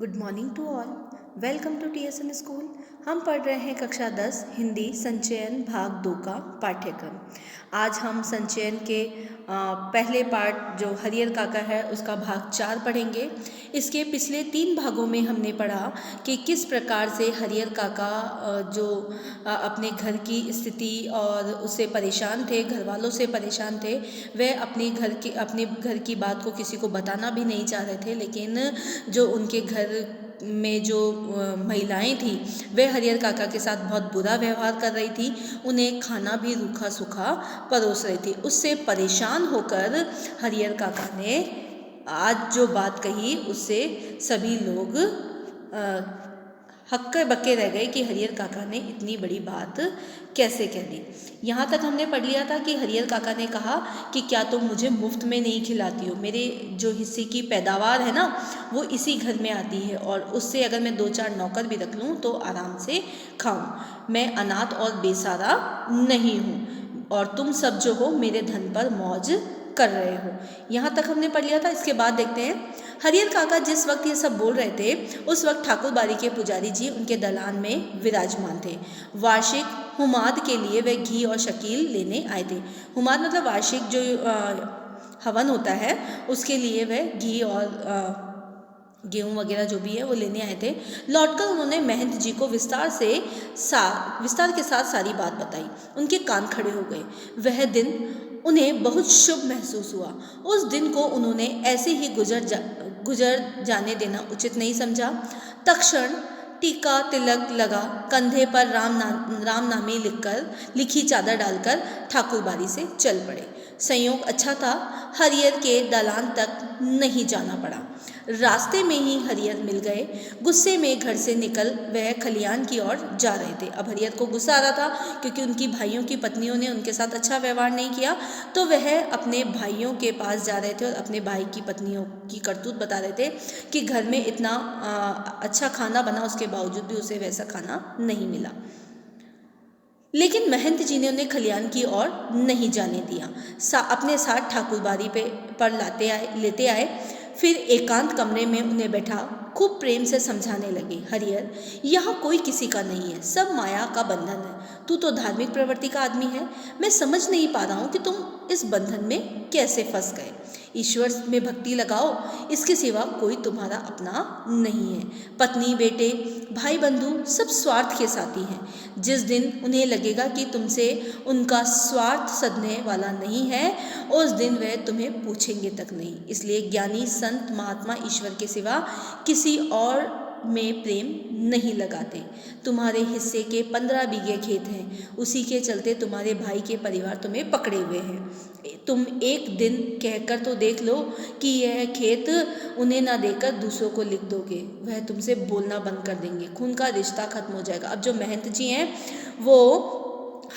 Good morning to all. Welcome to TSN school. हम पढ़ रहे हैं कक्षा 10 हिंदी संचयन भाग 2 का पाठ्यक्रम। आज हम संचयन के पहले पार्ट जो हरियर काका है उसका भाग 4 पढ़ेंगे। इसके पिछले 3 भागों में हमने पढ़ा कि किस प्रकार से हरियर काका जो अपने घर की स्थिति और उससे परेशान थे, घर वालों से परेशान थे। वह अपने घर की बात को किसी को बताना भी नहीं चाह रहे थे, लेकिन जो उनके घर में जो महिलाएं थी वह हरियर काका के साथ बहुत बुरा व्यवहार कर रही थी, उन्हें खाना भी रूखा सूखा परोस रही थी। उससे परेशान होकर हरियर काका ने आज जो बात कही उससे सभी लोग हक्के बक्के रह गए कि हरियर काका ने इतनी बड़ी बात कैसे कह दी। यहाँ तक हमने पढ़ लिया था कि हरियर काका ने कहा कि क्या तुम मुझे मुफ्त में नहीं खिलाती हो, मेरे जो हिस्से की पैदावार है ना वो इसी घर में आती है और उससे अगर मैं 2-4 नौकर भी रख लूँ तो आराम से खाऊं। मैं अनाथ और बेसहारा नहीं हूँ और तुम सब जो हो मेरे धन पर मौज कर रहे हो। यहाँ तक हमने पढ़ लिया था। इसके बाद देखते हैं हरियर काका जिस वक्त ये सब बोल रहे थे उस वक्त ठाकुर बाड़ी के पुजारी जी उनके दलान में विराजमान थे। वार्षिक हुमाद के लिए वे घी और शकील लेने आए थे। हुमाद मतलब वार्षिक जो हवन होता है उसके लिए वह घी और गेहूँ वगैरह जो भी है वो लेने आए थे। लौटकर उन्होंने महंत जी को विस्तार के साथ सारी बात बताई। उनके कान खड़े हो गए। वह दिन उन्हें बहुत शुभ महसूस हुआ। उस दिन को उन्होंने ऐसे ही गुजर जाने देना उचित नहीं समझा। तत्क्षण टीका तिलक लगा, कंधे पर राम नामी लिखी चादर डालकर ठाकुर बाड़ी से चल पड़े। संयोग अच्छा था, हरियर के दलान तक नहीं जाना पड़ा। रास्ते में ही हरियर मिल गए। गुस्से में घर से निकल वह खलियान की ओर जा रहे थे। अब हरियर को गुस्सा आ रहा था क्योंकि उनकी भाइयों की पत्नियों ने उनके साथ अच्छा व्यवहार नहीं किया, तो वह अपने भाइयों के पास जा रहे थे और अपने भाई की पत्नियों की करतूत बता रहे थे कि घर में इतना अच्छा खाना बना उसके बावजूद भी उसे वैसा खाना नहीं मिला। लेकिन महंत जी ने उन्हें खलियान की ओर नहीं जाने दिया। अपने साथ ठाकुर बाड़ी पर लेते आए। फिर एकांत कमरे में उन्हें बैठा खूब प्रेम से समझाने लगे, हरियर यहाँ कोई किसी का नहीं है, सब माया का बंधन है। तू तो धार्मिक प्रवृत्ति का आदमी है, मैं समझ नहीं पा रहा हूँ कि तुम इस बंधन में कैसे फंस गए। ईश्वर में भक्ति लगाओ, इसके सिवा कोई तुम्हारा अपना नहीं है। पत्नी बेटे भाई बंधु सब स्वार्थ के साथी हैं। जिस दिन उन्हें लगेगा कि तुमसे उनका स्वार्थ सधने वाला नहीं है उस दिन वे तुम्हें पूछेंगे तक नहीं। इसलिए ज्ञानी संत महात्मा ईश्वर के सिवा किसी और में प्रेम नहीं लगाते। तुम्हारे हिस्से के 15 बीघे खेत हैं, उसी के चलते तुम्हारे भाई के परिवार तुम्हें पकड़े हुए हैं। तुम एक दिन कहकर तो देख लो कि यह खेत उन्हें ना देकर दूसरों को लिख दोगे, वह तुमसे बोलना बंद कर देंगे, खून का रिश्ता खत्म हो जाएगा। अब जो महंत जी हैं वो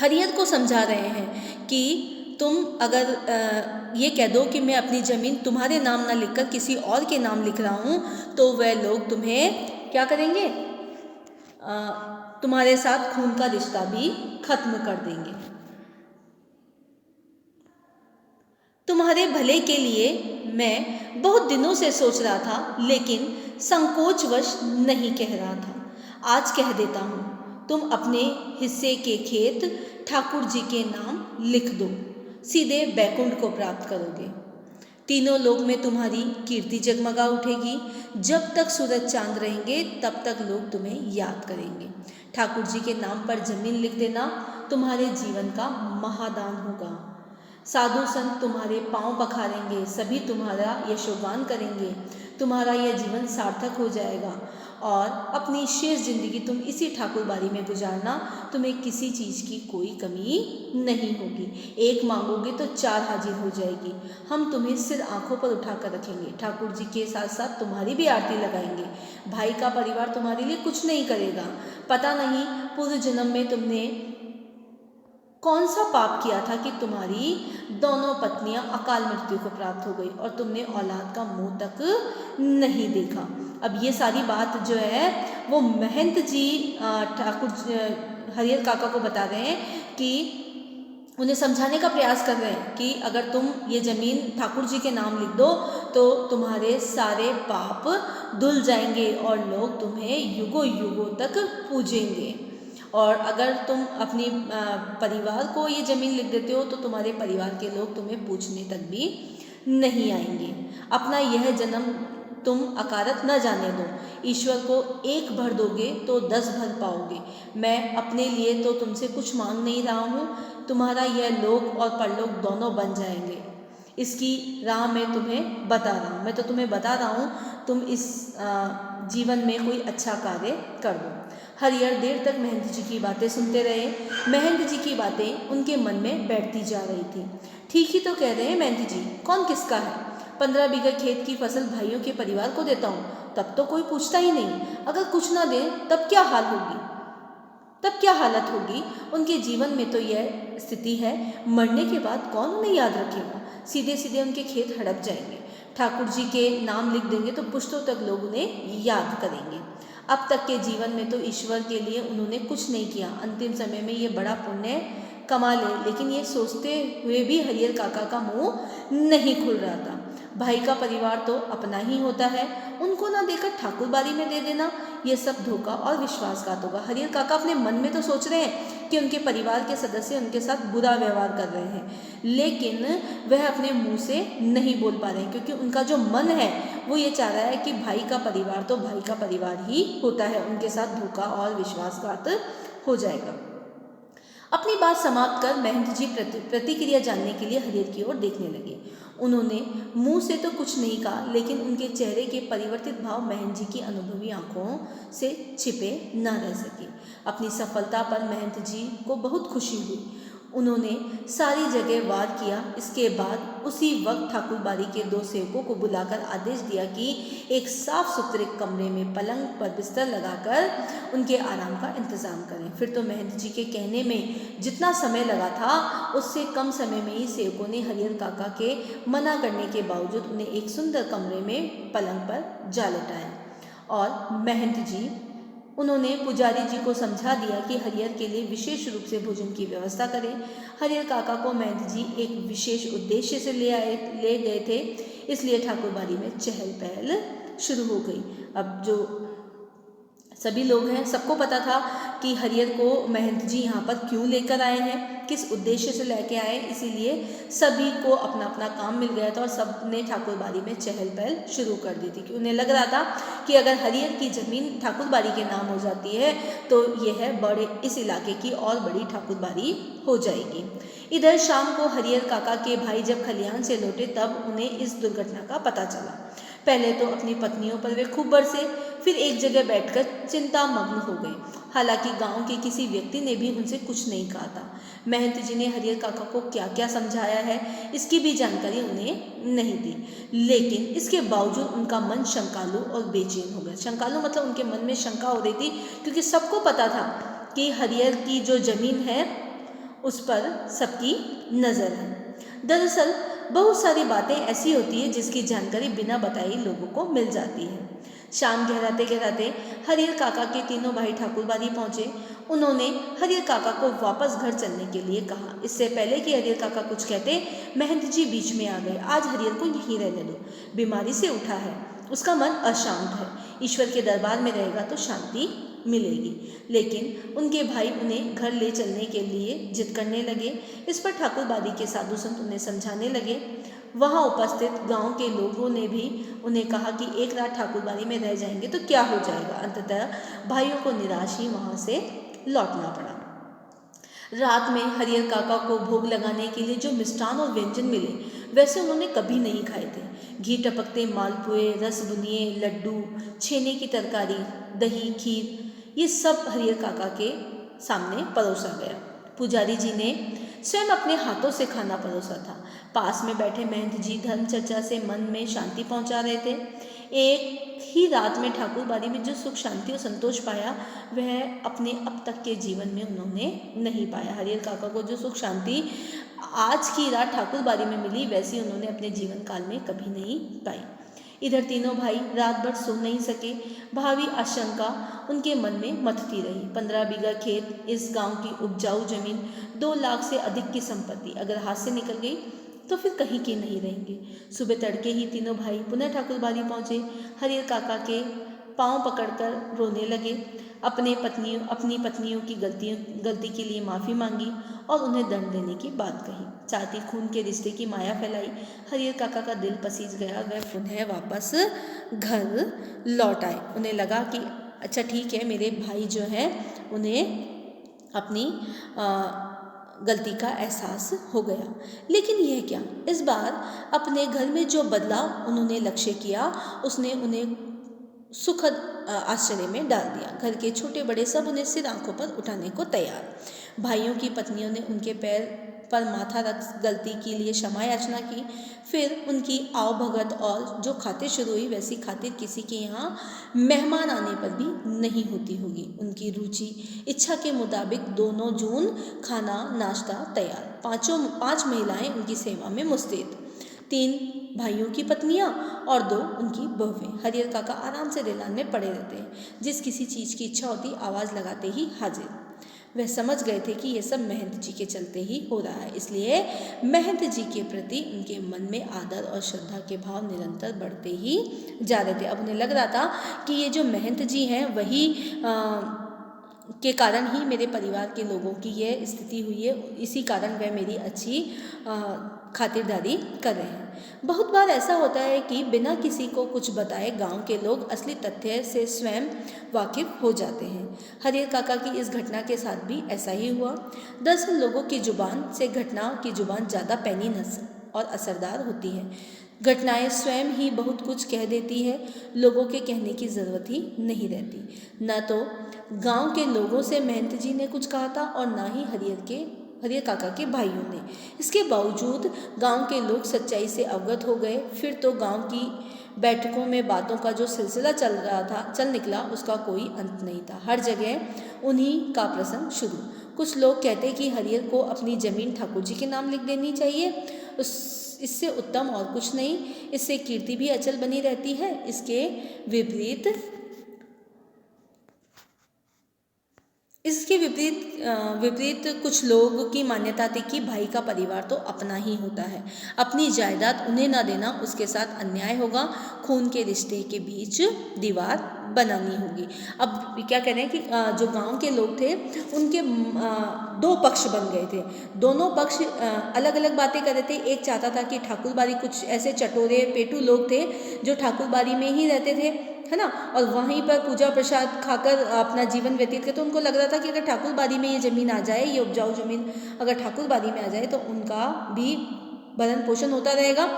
हरियर को समझा रहे हैं कि तुम अगर ये कह दो कि मैं अपनी ज़मीन तुम्हारे नाम ना लिखकर किसी और के नाम लिख रहा हूँ तो वह लोग तुम्हें क्या करेंगे, तुम्हारे साथ खून का रिश्ता भी खत्म कर देंगे। तुम्हारे भले के लिए मैं बहुत दिनों से सोच रहा था लेकिन संकोचवश नहीं कह रहा था। आज कह देता हूँ, तुम अपने हिस्से के खेत ठाकुर जी के नाम लिख दो, सीधे बैकुंठ को प्राप्त करोगे। तीनों लोक में तुम्हारी कीर्ति जगमगा उठेगी। जब तक सूरज चांद रहेंगे तब तक लोग तुम्हें याद करेंगे। ठाकुर जी के नाम पर जमीन लिख देना तुम्हारे जीवन का महादान होगा। साधु संत तुम्हारे पांव पखारेंगे, सभी तुम्हारा यशोगान करेंगे। तुम्हारा यह जीवन सार्थक हो जाएगा और अपनी शेष जिंदगी तुम इसी ठाकुर बाड़ी में गुजारना। तुम्हें किसी चीज़ की कोई कमी नहीं होगी। एक मांगोगे तो 4 हाजिर हो जाएगी। हम तुम्हें सिर आंखों पर उठा कर रखेंगे। ठाकुर जी के साथ साथ तुम्हारी भी आरती लगाएंगे। भाई का परिवार तुम्हारे लिए कुछ नहीं करेगा। पता नहीं पूर्व जन्म में तुमने कौन सा पाप किया था कि तुम्हारी दोनों पत्नियां अकाल मृत्यु को प्राप्त हो गई और तुमने औलाद का मुंह तक नहीं देखा। अब ये सारी बात जो है वो महंत जी ठाकुर हरियर काका को बता रहे हैं कि उन्हें समझाने का प्रयास कर रहे हैं कि अगर तुम ये ज़मीन ठाकुर जी के नाम लिख दो तो तुम्हारे सारे पाप धुल जाएंगे और लोग तुम्हें युगों युगों तक पूजेंगे। और अगर तुम अपनी परिवार को ये ज़मीन लिख देते हो तो तुम्हारे परिवार के लोग तुम्हें पूछने तक भी नहीं आएंगे। अपना यह जन्म तुम अकारत न जाने दो। ईश्वर को एक भर दोगे तो 10 भर पाओगे। मैं अपने लिए तो तुमसे कुछ मांग नहीं रहा हूँ, तुम्हारा यह लोक और परलोक दोनों बन जाएंगे। इसकी राह मैं तुम्हें बता रहा हूँ, मैं तो तुम्हें बता रहा हूँ, तुम इस जीवन में कोई अच्छा कार्य कर दो। हरिहर देर तक महंत जी की बातें सुनते रहे। महंत जी की बातें उनके मन में बैठती जा रही थी। ठीक ही तो कह रहे हैं महंत जी, कौन किसका है? 15 बीघा खेत की फसल भाइयों के परिवार को देता हूँ, तब तो कोई पूछता ही नहीं। अगर कुछ ना दे तब क्या हाल होगी, तब क्या हालत होगी? उनके जीवन में तो यह स्थिति है, मरने के बाद कौन उन्हें याद रखेगा? सीधे सीधे उनके खेत हड़प जाएंगे। ठाकुर जी के नाम लिख देंगे तो पुश्तों तक लोग उन्हें याद करेंगे। अब तक के जीवन में तो ईश्वर के लिए उन्होंने कुछ नहीं किया, अंतिम समय में ये बड़ा पुण्य कमा ले। लेकिन ये सोचते हुए भी हरिहर काका का मुंह नहीं खुल रहा था। भाई का परिवार तो अपना ही होता है, उनको ना देकर ठाकुर बारी में दे देना, ये सब धोखा और विश्वासघात होगा। हरिहर काका अपने मन में तो सोच रहे हैं कि उनके परिवार के सदस्य उनके साथ बुरा व्यवहार कर रहे हैं, लेकिन वह अपने मुंह से नहीं बोल पा रहे हैं, क्योंकि उनका जो मन है वो ये चाह रहा है कि भाई का परिवार तो भाई का परिवार ही होता है, उनके साथ धोखा और विश्वासघात हो जाएगा। अपनी बात समाप्त कर महंत जी प्रतिक्रिया जानने के लिए हरिहर की ओर देखने लगे। उन्होंने मुंह से तो कुछ नहीं कहा, लेकिन उनके चेहरे के परिवर्तित भाव महंत जी की अनुभवी आंखों से छिपे न रह सके। अपनी सफलता पर महंत जी को बहुत खुशी हुई। उन्होंने सारी जगह वार किया। इसके बाद उसी वक्त ठाकुर बारी के 2 सेवकों को बुलाकर आदेश दिया कि एक साफ सुथरे कमरे में पलंग पर बिस्तर लगाकर उनके आराम का इंतज़ाम करें। फिर तो महंत जी के कहने में जितना समय लगा था उससे कम समय में ही सेवकों ने हरिहर काका के मना करने के बावजूद उन्हें एक सुंदर कमरे में पलंग पर जा लिटाया। और महंत जी उन्होंने पुजारी जी को समझा दिया कि हरिहर के लिए विशेष रूप से भोजन की व्यवस्था करें। हरिहर काका को महंत जी एक विशेष उद्देश्य से ले गए थे, इसलिए ठाकुर बारी में चहल पहल शुरू हो गई। अब जो सभी लोग हैं, सबको पता था कि हरिहर को महंत जी यहाँ पर क्यों लेकर आए हैं, किस उद्देश्य से लेके आए, इसीलिए सभी को अपना अपना काम मिल गया था और सब ने ठाकुर बारी में चहल पहल शुरू कर दी थी कि उन्हें लग रहा था कि अगर हरिहर की ज़मीन ठाकुर बारी के नाम हो जाती है तो यह इस इलाके की और बड़ी ठाकुर बारी हो जाएगी। इधर शाम को हरिहर काका के भाई जब खलिहान से लौटे तब उन्हें इस दुर्घटना का पता चला। पहले तो अपनी पत्नियों पर वे खूब बरसे, फिर एक जगह बैठकर चिंता मग्न हो गए। हालांकि गांव के किसी व्यक्ति ने भी उनसे कुछ नहीं कहा था। महंत जी ने हरिहर काका को क्या क्या समझाया है इसकी भी जानकारी उन्हें नहीं दी, लेकिन इसके बावजूद उनका मन शंकालु और बेचैन हो गया। शंकालु मतलब उनके मन में शंका हो रही थी, क्योंकि सबको पता था कि हरिहर की जो जमीन है उस पर सबकी नज़र है। दरअसल बहुत सारी बातें ऐसी होती है जिसकी जानकारी बिना बताए लोगों को मिल जाती है। शाम गहराते गहराते हरिहर काका के तीनों भाई ठाकुर बारी पहुँचे। उन्होंने हरिहर काका को वापस घर चलने के लिए कहा। इससे पहले कि हरिहर काका कुछ कहते, महंत जी बीच में आ गए। आज हरिहर को यहीं रहने दो, बीमारी से उठा है, उसका मन अशांत है, ईश्वर के दरबार में रहेगा तो शांति मिलेगी। लेकिन उनके भाई उन्हें घर ले चलने के लिए जिद करने लगे। इस पर ठाकुर बारी के साधु संत उन्हें समझाने लगे। वहाँ उपस्थित गांव के लोगों ने भी उन्हें कहा कि एक रात ठाकुर बारी में रह जाएंगे तो क्या हो जाएगा। अंततः भाइयों को निराश ही वहाँ से लौटना पड़ा। रात में हरिहर काका को भोग लगाने के लिए जो मिष्ठान और व्यंजन मिले वैसे उन्होंने कभी नहीं खाए थे। घी टपकते मालपुए, रस बुनिए लड्डू, छेने की तरकारी, दही, खीर, ये सब हरिहर काका के सामने परोसा गया। पुजारी जी ने स्वयं अपने हाथों से खाना परोसा था। पास में बैठे महंत जी धर्म चर्चा से मन में शांति पहुंचा रहे थे। एक ही रात में ठाकुर बारी में जो सुख शांति और संतोष पाया वह अपने अब तक के जीवन में उन्होंने नहीं पाया। हरिहर काका को जो सुख शांति आज की रात ठाकुर बारी में मिली वैसी उन्होंने अपने जीवन काल में कभी नहीं पाई। इधर तीनों भाई रात भर सो नहीं सके। भावी आशंका उनके मन में मथती रही। 15 बीघा खेत, इस गांव की उपजाऊ जमीन, 2 लाख से अधिक की संपत्ति अगर हाथ से निकल गई तो फिर कहीं के नहीं रहेंगे। सुबह तड़के ही तीनों भाई पुनः ठाकुरबाड़ी पहुँचे। हरियर काका के पांव पकड़कर रोने लगे। अपनी पत्नियों की गलती के लिए माफ़ी मांगी और उन्हें दंड देने की बात कही। चाहती खून के रिश्ते की माया फैलाई। हरियर काका का दिल पसीज गया। वह पुनः वापस घर लौट आए। उन्हें लगा कि अच्छा ठीक है, मेरे भाई जो है उन्हें अपनी गलती का एहसास हो गया। लेकिन यह क्या, इस बार अपने घर में जो बदलाव उन्होंने लक्ष्य किया उसने उन्हें सुखद आश्चर्य में डाल दिया। घर के छोटे बड़े सब उन्हें सिर आंखों पर उठाने को तैयार। भाइयों की पत्नियों ने उनके पैर पर माथा रख गलती के लिए क्षमा याचना की। फिर उनकी आवभगत और जो खातिर शुरू हुई वैसी खातिर किसी के यहाँ मेहमान आने पर भी नहीं होती होगी। उनकी रुचि इच्छा के मुताबिक 2 जून खाना नाश्ता तैयार। 5 महिलाएं उनकी सेवा में मुस्तैद। 3 भाइयों की पत्नियां और 2 उनकी बहुएं। हरियर काका आराम से रेलान में पड़े रहते हैं। जिस किसी चीज़ की इच्छा होती आवाज़ लगाते ही हाजिर। वह समझ गए थे कि यह सब महंत जी के चलते ही हो रहा है, इसलिए महंत जी के प्रति उनके मन में आदर और श्रद्धा के भाव निरंतर बढ़ते ही जा रहे थे। अब उन्हें लग रहा था कि ये जो महंत जी हैं वही के कारण ही मेरे परिवार के लोगों की यह स्थिति हुई है, इसी कारण वह मेरी अच्छी खातिरदारी कर रहे हैं। बहुत बार ऐसा होता है कि बिना किसी को कुछ बताए गांव के लोग असली तथ्य से स्वयं वाकिफ हो जाते हैं। हरियर काका की इस घटना के साथ भी ऐसा ही हुआ। दरअसल लोगों की जुबान से घटना की जुबान ज़्यादा पैनी और असरदार होती है। घटनाएं स्वयं ही बहुत कुछ कह देती है, लोगों के कहने की ज़रूरत ही नहीं रहती। न तो गांव के लोगों से महंत जी ने कुछ कहा था और ना ही हरियर काका के भाइयों ने। इसके बावजूद गांव के लोग सच्चाई से अवगत हो गए। फिर तो गांव की बैठकों में बातों का जो सिलसिला चल निकला उसका कोई अंत नहीं था। हर जगह उन्हीं का प्रसंग शुरू। कुछ लोग कहते कि हरियर को अपनी ज़मीन ठाकुर जी के नाम लिख देनी चाहिए, इससे उत्तम और कुछ नहीं, इससे कीर्ति भी अचल बनी रहती है। इसके विपरीत कुछ लोग की मान्यता थी कि भाई का परिवार तो अपना ही होता है, अपनी जायदाद उन्हें ना देना उसके साथ अन्याय होगा, खून के रिश्ते के बीच दीवार बनानी होगी। अब क्या कह रहे हैं कि जो गांव के लोग थे उनके 2 पक्ष बन गए थे। दोनों पक्ष अलग अलग बातें कर रहे थे। एक चाहता था कि ठाकुरबाड़ी, कुछ ऐसे चटोरे पेटू लोग थे जो ठाकुरबाड़ी में ही रहते थे, है ना, और वहीं पर पूजा प्रसाद खाकर अपना जीवन व्यतीत करते। तो उनको लग रहा था कि अगर ठाकुरबाड़ी में ये ज़मीन आ जाए, ये उपजाऊ ज़मीन अगर ठाकुरबाड़ी में आ जाए तो उनका भी भरण पोषण होता रहेगा।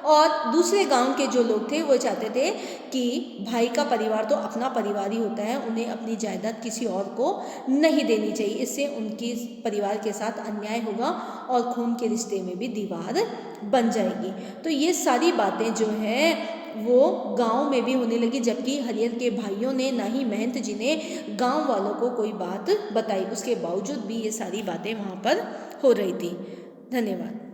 और दूसरे गांव के जो लोग थे वो चाहते थे कि भाई का परिवार तो अपना परिवार ही होता है, उन्हें अपनी जायदाद किसी और को नहीं देनी चाहिए, इससे उनके परिवार के साथ अन्याय होगा और खून के रिश्ते में भी दीवार बन जाएगी। तो ये सारी बातें जो हैं वो गांव में भी होने लगी, जबकि हरियर के भाइयों ने ना ही महंत जी ने गांव वालों को कोई बात बताई। उसके बावजूद भी ये सारी बातें वहाँ पर हो रही थी। धन्यवाद।